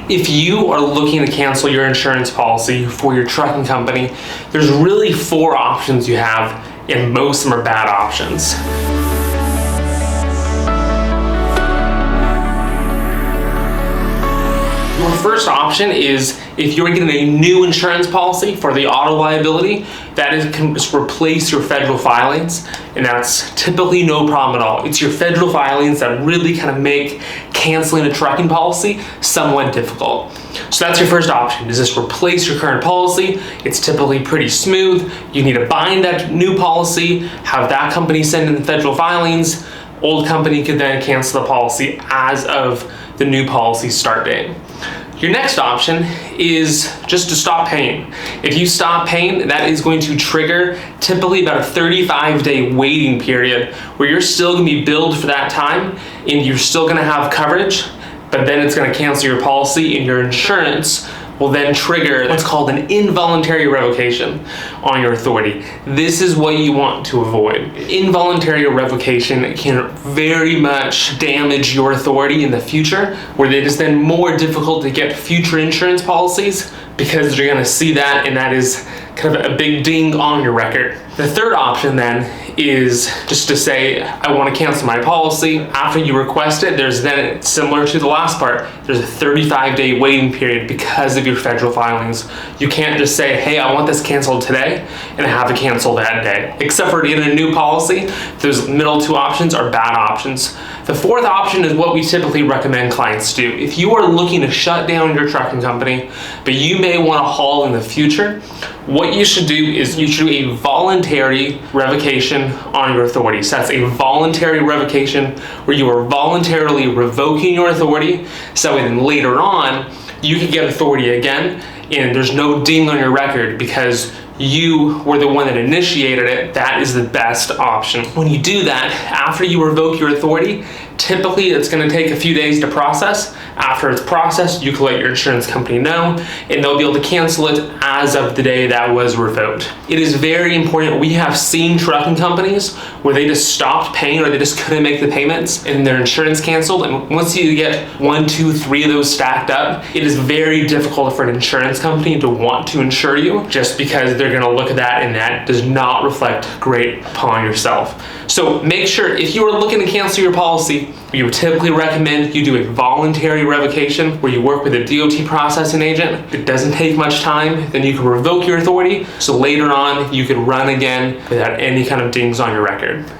If you are looking to cancel your insurance policy for your trucking company, there's really 4 options you have, and most of them are bad options. Your first option is if you're getting a new insurance policy for the auto liability, that is can just replace your federal filings, and that's typically no problem at all. It's your federal filings that really kind of make canceling a trucking policy somewhat difficult. So that's your first option, is just replace your current policy. It's typically pretty smooth. You need to bind that new policy, have that company send in the federal filings. Old company could then cancel the policy as of the new policy start date. Your next option is just to stop paying. If you stop paying, that is going to trigger typically about a 35-day waiting period where you're still gonna be billed for that time and you're still gonna have coverage, but then it's gonna cancel your policy and your insurance will then trigger what's called an involuntary revocation on your authority. This is what you want to avoid. Involuntary revocation can very much damage your authority in the future, where it is then more difficult to get future insurance policies because you're gonna see that, and that is kind of a big ding on your record. The third option then is just to say, I want to cancel my policy. After you request it, there's then, similar to the last part, there's a 35-day waiting period because of your federal filings. You can't just say, hey, I want this canceled today, and have it canceled that day. Except for getting a new policy, those middle 2 options are bad options. The fourth option is what we typically recommend clients do. If you are looking to shut down your trucking company, but you may want to haul in the future, what you should do is you should do a voluntary revocation on your authority. So that's a voluntary revocation where you are voluntarily revoking your authority, so then later on you can get authority again and there's no ding on your record because you were the one that initiated it. That is the best option. When you do that, after you revoke your authority, typically it's going to take a few days to process. After it's processed, you can let your insurance company know, and they'll be able to cancel it as of the day that was revoked. It is very important. We have seen trucking companies where they just stopped paying or they just couldn't make the payments and their insurance canceled. And once you get 1, 2, 3 of those stacked up, it is very difficult for an insurance company to want to insure you just because they're going to look at that and that does not reflect great upon yourself. So make sure if you are looking to cancel your policy, we would typically recommend you do a voluntary revocation where you work with a DOT processing agent. It doesn't take much time, then you can revoke your authority, so later on you could run again without any kind of dings on your record.